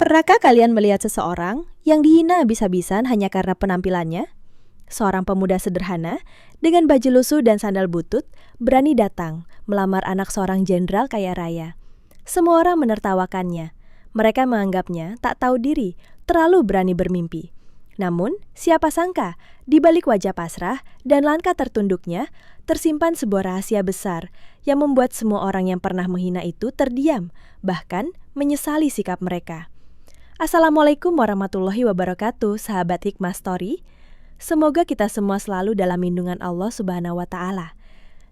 Pernahkah kalian melihat seseorang yang dihina habis-habisan hanya karena penampilannya? Seorang pemuda sederhana dengan baju lusuh dan sandal butut berani datang melamar anak seorang jenderal kaya raya. Semua orang menertawakannya. Mereka menganggapnya tak tahu diri, terlalu berani bermimpi. Namun, siapa sangka, di balik wajah pasrah dan langkah tertunduknya, tersimpan sebuah rahasia besar yang membuat semua orang yang pernah menghina itu terdiam, bahkan menyesali sikap mereka. Assalamualaikum warahmatullahi wabarakatuh, sahabat Hikmah Story. Semoga kita semua selalu dalam lindungan Allah Subhanahu wa Ta'ala.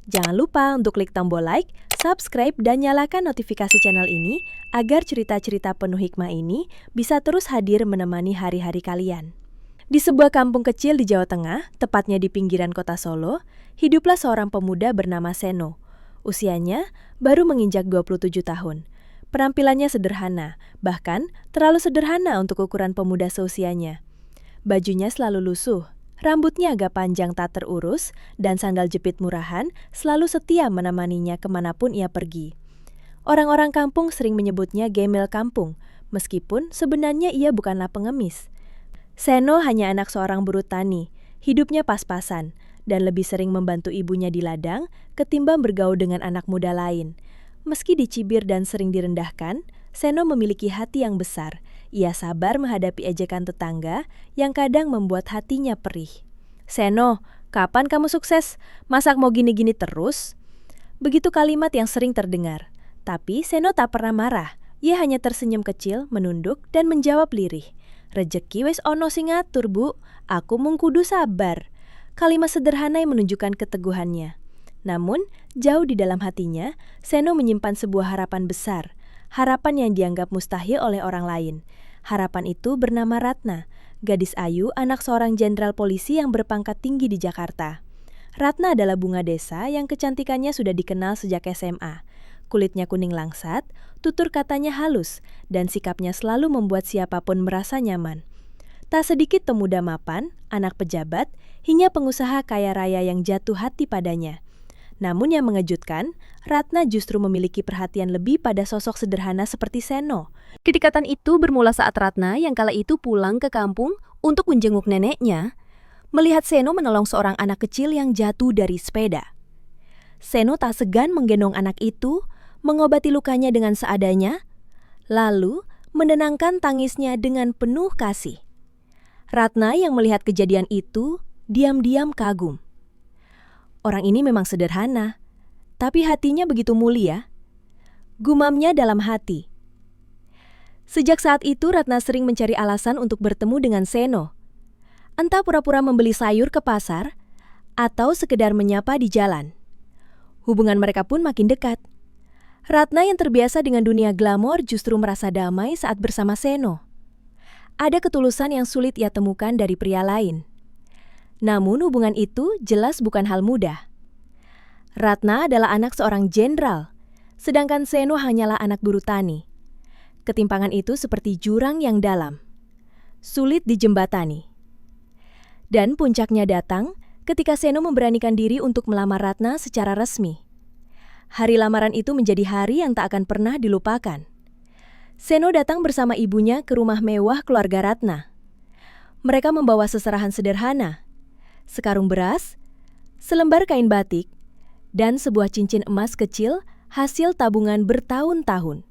Jangan lupa untuk klik tombol like, subscribe, dan nyalakan notifikasi channel ini agar cerita-cerita penuh hikmah ini bisa terus hadir menemani hari-hari kalian. Di sebuah kampung kecil di Jawa Tengah, tepatnya di pinggiran kota Solo, hiduplah seorang pemuda bernama Seno. Usianya baru menginjak 27 tahun. Penampilannya sederhana, bahkan terlalu sederhana untuk ukuran pemuda seusianya. Bajunya selalu lusuh, rambutnya agak panjang tak terurus, dan sandal jepit murahan selalu setia menemaninya kemanapun ia pergi. Orang-orang kampung sering menyebutnya gembel kampung, meskipun sebenarnya ia bukanlah pengemis. Seno hanya anak seorang buruh tani, hidupnya pas-pasan, dan lebih sering membantu ibunya di ladang ketimbang bergaul dengan anak muda lain. Meski dicibir dan sering direndahkan, Seno memiliki hati yang besar. Ia sabar menghadapi ejekan tetangga yang kadang membuat hatinya perih. "Seno, kapan kamu sukses? Masa mau gini-gini terus?" Begitu kalimat yang sering terdengar. Tapi Seno tak pernah marah. Ia hanya tersenyum kecil, menunduk, dan menjawab lirih. "Rejeki wis ono sing ngatur, Bu. Aku mung kudu sabar." Kalimat sederhana yang menunjukkan keteguhannya. Namun, jauh di dalam hatinya, Seno menyimpan sebuah harapan besar. Harapan yang dianggap mustahil oleh orang lain. Harapan itu bernama Ratna, gadis ayu anak seorang jenderal polisi yang berpangkat tinggi di Jakarta. Ratna adalah bunga desa yang kecantikannya sudah dikenal sejak SMA. Kulitnya kuning langsat, tutur katanya halus, dan sikapnya selalu membuat siapapun merasa nyaman. Tak sedikit pemuda mapan, anak pejabat, hingga pengusaha kaya raya yang jatuh hati padanya. Namun yang mengejutkan, Ratna justru memiliki perhatian lebih pada sosok sederhana seperti Seno. Kedekatan itu bermula saat Ratna yang kala itu pulang ke kampung untuk menjenguk neneknya, melihat Seno menolong seorang anak kecil yang jatuh dari sepeda. Seno tak segan menggendong anak itu, mengobati lukanya dengan seadanya, lalu menenangkan tangisnya dengan penuh kasih. Ratna yang melihat kejadian itu, diam-diam kagum. Orang ini memang sederhana, tapi hatinya begitu mulia. Gumamnya dalam hati. Sejak saat itu Ratna sering mencari alasan untuk bertemu dengan Seno. Entah pura-pura membeli sayur ke pasar, atau sekedar menyapa di jalan. Hubungan mereka pun makin dekat. Ratna yang terbiasa dengan dunia glamor justru merasa damai saat bersama Seno. Ada ketulusan yang sulit ia temukan dari pria lain. Namun hubungan itu jelas bukan hal mudah. Ratna adalah anak seorang jenderal, sedangkan Seno hanyalah anak buruh tani. Ketimpangan itu seperti jurang yang dalam, sulit dijembatani. Dan puncaknya datang ketika Seno memberanikan diri untuk melamar Ratna secara resmi. Hari lamaran itu menjadi hari yang tak akan pernah dilupakan. Seno datang bersama ibunya ke rumah mewah keluarga Ratna. Mereka membawa seserahan sederhana, sekarung beras, selembar kain batik, dan sebuah cincin emas kecil hasil tabungan bertahun-tahun.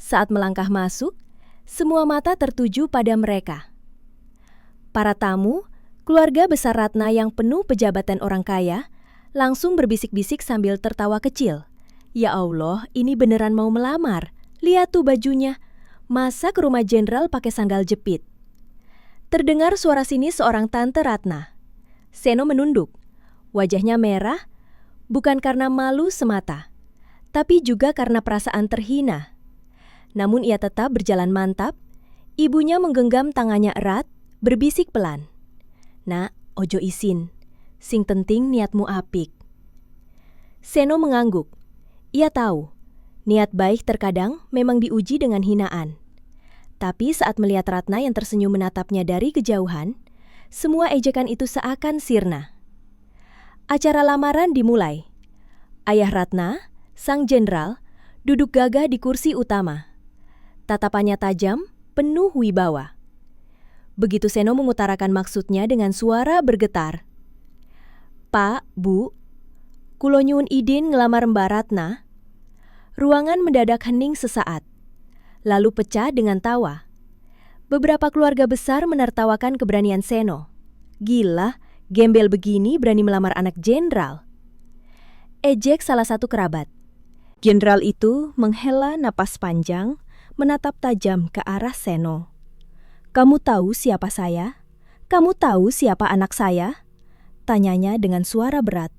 Saat melangkah masuk, semua mata tertuju pada mereka. Para tamu, keluarga besar Ratna yang penuh pejabatan orang kaya, langsung berbisik-bisik sambil tertawa kecil. "Ya Allah, ini beneran mau melamar. Lihat tuh bajunya. Masa ke rumah jenderal pakai sandal jepit?" Terdengar suara sini seorang tante Ratna. Seno menunduk. Wajahnya merah, bukan karena malu semata, tapi juga karena perasaan terhina. Namun ia tetap berjalan mantap. Ibunya menggenggam tangannya erat, berbisik pelan. "Nak, ojo isin. Sing penting niatmu apik." Seno mengangguk. Ia tahu, niat baik terkadang memang diuji dengan hinaan. Tapi saat melihat Ratna yang tersenyum menatapnya dari kejauhan, semua ejekan itu seakan sirna. Acara lamaran dimulai. Ayah Ratna, sang jenderal, duduk gagah di kursi utama. Tatapannya tajam, penuh wibawa. Begitu Seno mengutarakan maksudnya dengan suara bergetar. "Pak, Bu, kulo nyuwun idin ngelamar Mbak Ratna." Ruangan mendadak hening sesaat, lalu pecah dengan tawa. Beberapa keluarga besar menertawakan keberanian Seno. "Gila, gembel begini berani melamar anak jenderal." Ejek salah satu kerabat. Jenderal itu menghela napas panjang, menatap tajam ke arah Seno. "Kamu tahu siapa saya? Kamu tahu siapa anak saya?" tanyanya dengan suara berat.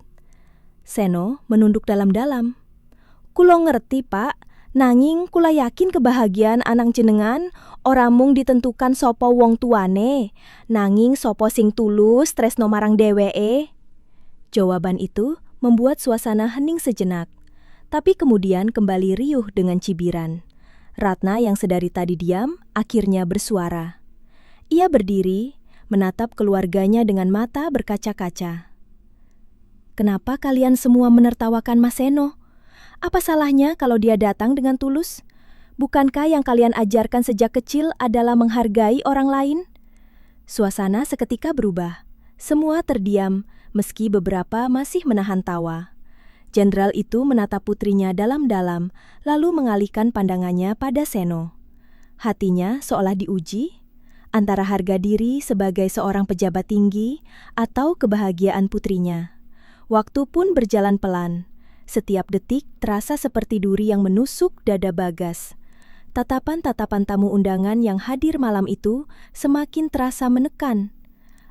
Seno menunduk dalam-dalam. "Kulo ngerti, Pak, nanging kula yakin kebahagiaan anang jenengan ora mung ditentukan sapa wong tuane, nanging sapa sing tulus tresno marang dheweke." Jawaban itu membuat suasana hening sejenak, tapi kemudian kembali riuh dengan cibiran. Ratna yang sedari tadi diam akhirnya bersuara. Ia berdiri, menatap keluarganya dengan mata berkaca-kaca. "Kenapa kalian semua menertawakan Mas Seno? Apa salahnya kalau dia datang dengan tulus? Bukankah yang kalian ajarkan sejak kecil adalah menghargai orang lain?" Suasana seketika berubah. Semua terdiam, meski beberapa masih menahan tawa. Jenderal itu menatap putrinya dalam-dalam, lalu mengalihkan pandangannya pada Seno. Hatinya seolah diuji, antara harga diri sebagai seorang pejabat tinggi atau kebahagiaan putrinya. Waktu pun berjalan pelan. Setiap detik terasa seperti duri yang menusuk dada Bagas. Tatapan-tatapan tamu undangan yang hadir malam itu semakin terasa menekan.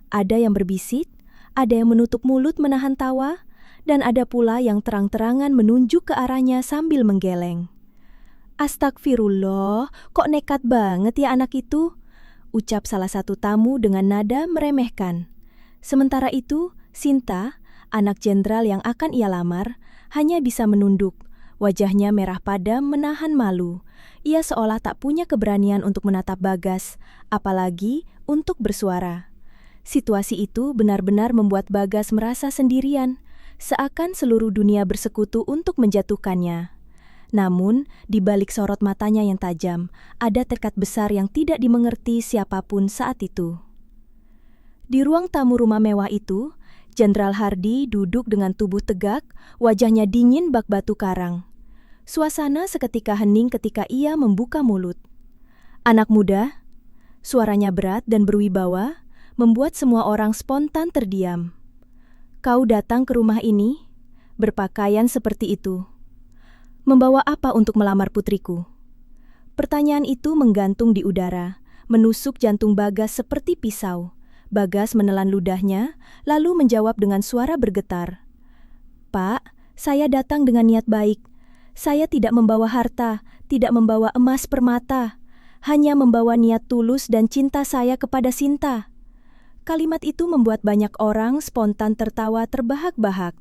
Ada yang berbisik, ada yang menutup mulut menahan tawa, dan ada pula yang terang-terangan menunjuk ke arahnya sambil menggeleng. "Astagfirullah, kok nekat banget ya anak itu?" ucap salah satu tamu dengan nada meremehkan. Sementara itu, Sinta, anak jenderal yang akan ia lamar, hanya bisa menunduk. Wajahnya merah padam menahan malu. Ia seolah tak punya keberanian untuk menatap Bagas, apalagi untuk bersuara. Situasi itu benar-benar membuat Bagas merasa sendirian, seakan seluruh dunia bersekutu untuk menjatuhkannya. Namun, di balik sorot matanya yang tajam, ada tekad besar yang tidak dimengerti siapapun saat itu. Di ruang tamu rumah mewah itu, Jenderal Hardi duduk dengan tubuh tegak, wajahnya dingin bak batu karang. Suasana seketika hening ketika ia membuka mulut. "Anak muda," suaranya berat dan berwibawa, membuat semua orang spontan terdiam. "Kau datang ke rumah ini, berpakaian seperti itu. Membawa apa untuk melamar putriku?" Pertanyaan itu menggantung di udara, menusuk jantung Bagas seperti pisau. Bagas menelan ludahnya, lalu menjawab dengan suara bergetar. "Pak, saya datang dengan niat baik. Saya tidak membawa harta, tidak membawa emas permata. Hanya membawa niat tulus dan cinta saya kepada Sinta." Kalimat itu membuat banyak orang spontan tertawa terbahak-bahak.